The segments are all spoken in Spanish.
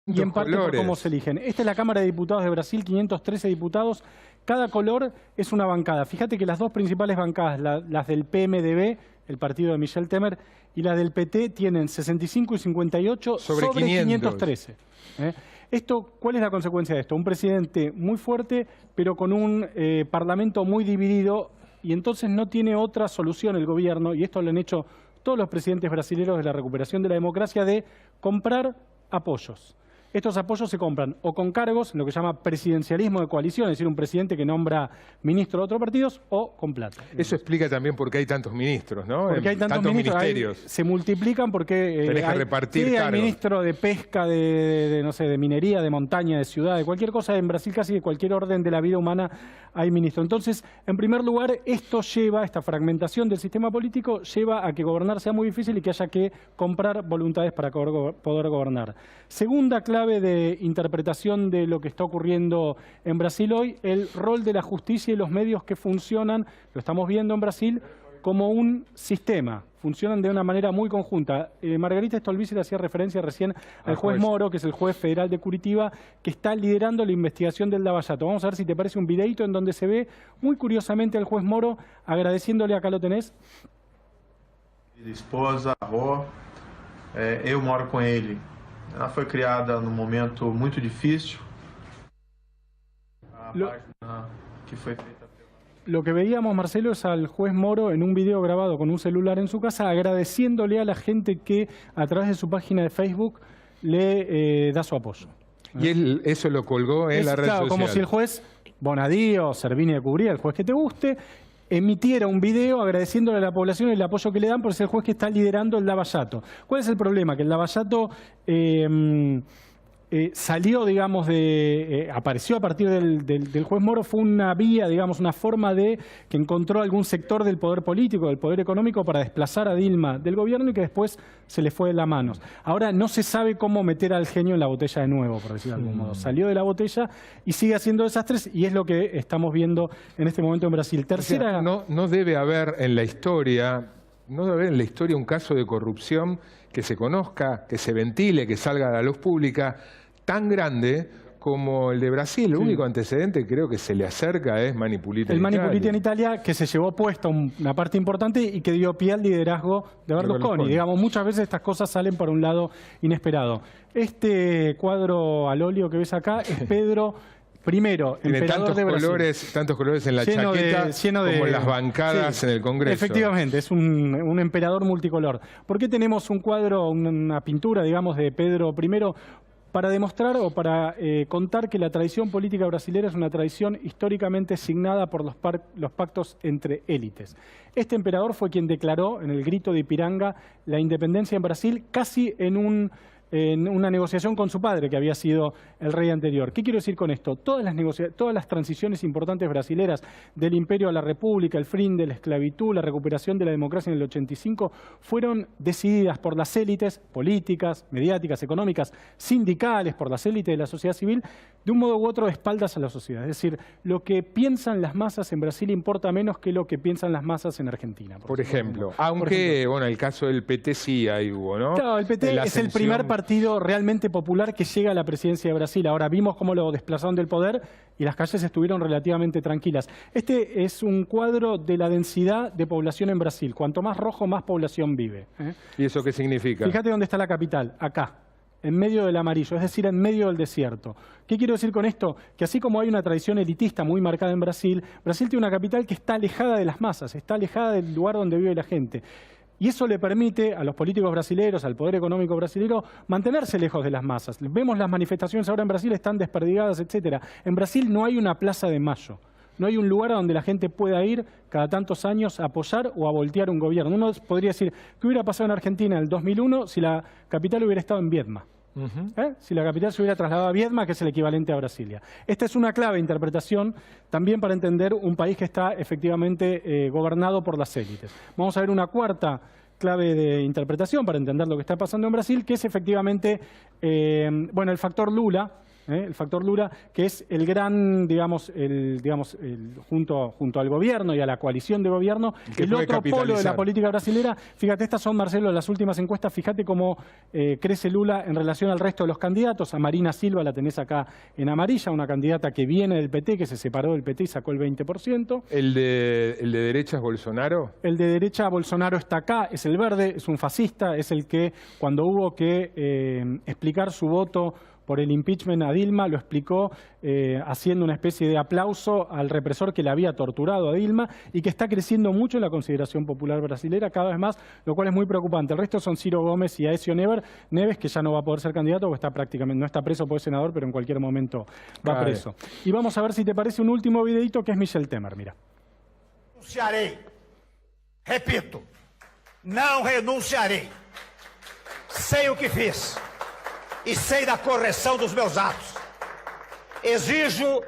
Y en parte por cómo se eligen. Esta es la Cámara de Diputados de Brasil, 513 diputados. Cada color es una bancada. Fíjate que las dos principales bancadas, las del PMDB, el partido de Michel Temer, y las del PT tienen 65 y 58 sobre 513. ¿Cuál es la consecuencia de esto? Un presidente muy fuerte, pero con un parlamento muy dividido, y entonces no tiene otra solución el gobierno, y esto lo han hecho todos los presidentes brasileños de la recuperación de la democracia, de comprar apoyos. Estos apoyos se compran o con cargos, lo que se llama presidencialismo de coalición, es decir, un presidente que nombra ministro de otros partidos, o con plata. Eso explica también por qué hay tantos ministros, ¿no? Porque hay tantos ministerios. Se multiplican porque tenés que repartir cargos. Hay ministro de pesca, no sé, de minería, de montaña, de ciudad, de cualquier cosa. En Brasil casi de cualquier orden de la vida humana hay ministro. Entonces, en primer lugar, esta fragmentación del sistema político lleva a que gobernar sea muy difícil y que haya que comprar voluntades para poder gobernar. Segunda clave de interpretación de lo que está ocurriendo en Brasil hoy, el rol de la justicia y los medios que funcionan, lo estamos viendo en Brasil, como un sistema. Funcionan de una manera muy conjunta. Margarita Stolbizer le hacía referencia recién al juez Moro, que es el juez federal de Curitiba, que está liderando la investigación del Lava Jato. Vamos a ver si te parece un videíto en donde se ve muy curiosamente al juez Moro agradeciéndole, acá lo tenés. Esposa, avó, eu moro com ele. Ela foi criada num momento muito difícil. Lo que veíamos, Marcelo, es al juez Moro en un video grabado con un celular en su casa agradeciéndole a la gente que a través de su página de Facebook le da su apoyo. Y él eso lo colgó en la red social. Como si el juez Bonadí o Servini de Cubría, el juez que te guste, emitiera un video agradeciéndole a la población el apoyo que le dan por ser el juez que está liderando el Lava Jato. ¿Cuál es el problema? Que el Lava Jato salió, digamos, apareció a partir del juez Moro, fue una vía, digamos, una forma de que encontró algún sector del poder político, del poder económico, para desplazar a Dilma del gobierno y que después se le fue de las manos. Ahora no se sabe cómo meter al genio en la botella de nuevo, por decirlo de algún modo. Salió de la botella y sigue haciendo desastres, y es lo que estamos viendo en este momento en Brasil. Tercera... No debe haber en la historia... No debe haber en la historia un caso de corrupción que se conozca, que se ventile, que salga a la luz pública, tan grande como el de Brasil. El único antecedente creo que se le acerca es Mani Puliti en Italia. El Mani Puliti en Italia, que se llevó puesta una parte importante y que dio pie al liderazgo de Berlusconi. Digamos, muchas veces estas cosas salen por un lado inesperado. Este cuadro al óleo que ves acá es Pedro... Primero, emperador de Brasil. Tantos colores en la chaqueta como en las bancadas en el Congreso. Efectivamente, es un emperador multicolor. ¿Por qué tenemos un cuadro, una pintura, digamos, de Pedro I? Para demostrar o para contar que la tradición política brasileña es una tradición históricamente signada por los pactos entre élites. Este emperador fue quien declaró en el Grito de Ipiranga la independencia en Brasil, casi en una negociación con su padre, que había sido el rey anterior. ¿Qué quiero decir con esto? Todas las transiciones importantes brasileras, del imperio a la república, el fin de la esclavitud, la recuperación de la democracia en el 85, fueron decididas por las élites políticas, mediáticas, económicas, sindicales, por las élites de la sociedad civil, de un modo u otro de espaldas a la sociedad. Es decir, lo que piensan las masas en Brasil importa menos que lo que piensan las masas en Argentina. Por ejemplo, aunque, bueno, el caso del PT sí ahí hubo, ¿no? Claro, el PT es el primer partido realmente popular que llega a la presidencia de Brasil. Ahora vimos cómo lo desplazaron del poder y las calles estuvieron relativamente tranquilas. Este es un cuadro de la densidad de población en Brasil. Cuanto más rojo, más población vive. ¿Y eso qué significa? Fíjate dónde está la capital, acá, en medio del amarillo, es decir, en medio del desierto. ¿Qué quiero decir con esto? Que así como hay una tradición elitista muy marcada en Brasil, Brasil tiene una capital que está alejada de las masas, está alejada del lugar donde vive la gente. Y eso le permite a los políticos brasileños, al poder económico brasileño, mantenerse lejos de las masas. Vemos las manifestaciones ahora en Brasil, están desperdigadas, etc. En Brasil no hay una plaza de mayo. No hay un lugar a donde la gente pueda ir cada tantos años a apoyar o a voltear un gobierno. Uno podría decir, ¿qué hubiera pasado en Argentina en el 2001 si la capital hubiera estado en Viedma? Si la capital se hubiera trasladado a Viedma, que es el equivalente a Brasilia. Esta es una clave de interpretación también para entender un país que está efectivamente gobernado por las élites. Vamos a ver una cuarta clave de interpretación para entender lo que está pasando en Brasil, que es efectivamente el factor Lula, el factor Lula, que es el gran, junto al gobierno y a la coalición de gobierno, el otro polo de la política brasilera. Fíjate, estas son, Marcelo, las últimas encuestas. Fíjate cómo crece Lula en relación al resto de los candidatos. A Marina Silva la tenés acá en amarilla, una candidata que viene del PT, que se separó del PT y sacó el 20%. ¿El de derecha es Bolsonaro? El de derecha, Bolsonaro, está acá, es el verde, es un fascista, es el que cuando hubo que explicar su voto por el impeachment a Dilma, lo explicó haciendo una especie de aplauso al represor que le había torturado a Dilma y que está creciendo mucho en la consideración popular brasilera, cada vez más, lo cual es muy preocupante. El resto son Ciro Gómez y Aécio Neves, que ya no va a poder ser candidato porque está prácticamente, no está preso por senador, pero en cualquier momento va preso. Y vamos a ver si te parece un último videito que es Michel Temer, mira. Renunciarei. Repito, não renunciarei. Sei o que fiz e sei da correção dos meus atos. Exijo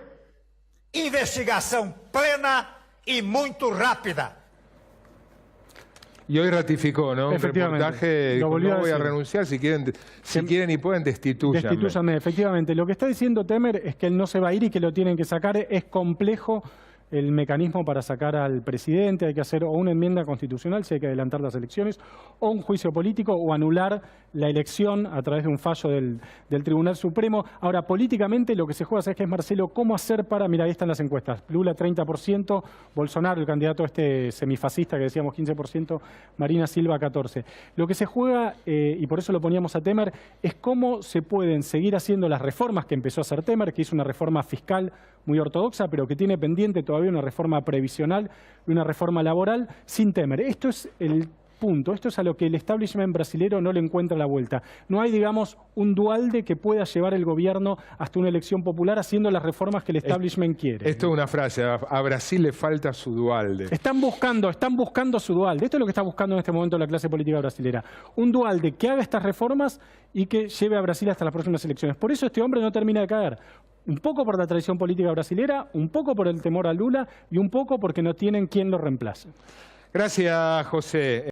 investigação plena y muy rápida. Y hoy ratificó, ¿no? Un reportaje, dijo, no voy a renunciar, si quieren y pueden, destituyanme. Destituyanme, efectivamente. Lo que está diciendo Temer es que él no se va a ir y que lo tienen que sacar. Es complejo el mecanismo para sacar al presidente. Hay que hacer o una enmienda constitucional, si hay que adelantar las elecciones, o un juicio político, o anular la elección a través de un fallo del Tribunal Supremo. Ahora, políticamente lo que se juega, ¿sabes qué es, Marcelo? ¿Cómo hacer para...? Mira, ahí están las encuestas. Lula 30%, Bolsonaro, el candidato semifascista que decíamos 15%, Marina Silva 14%. Lo que se juega, y por eso lo poníamos a Temer, es cómo se pueden seguir haciendo las reformas que empezó a hacer Temer, que hizo una reforma fiscal muy ortodoxa, pero que tiene pendiente todavía una reforma previsional y una reforma laboral sin Temer. Esto es el punto, esto es a lo que el establishment brasilero no le encuentra la vuelta. No hay, digamos, un dualde que pueda llevar el gobierno hasta una elección popular haciendo las reformas que el establishment quiere. Esto es una frase, a Brasil le falta su dualde. Están buscando su dualde. Esto es lo que está buscando en este momento la clase política brasilera. Un dualde que haga estas reformas y que lleve a Brasil hasta las próximas elecciones. Por eso este hombre no termina de caer. Un poco por la tradición política brasilera, un poco por el temor a Lula y un poco porque no tienen quien lo reemplace. Gracias, José.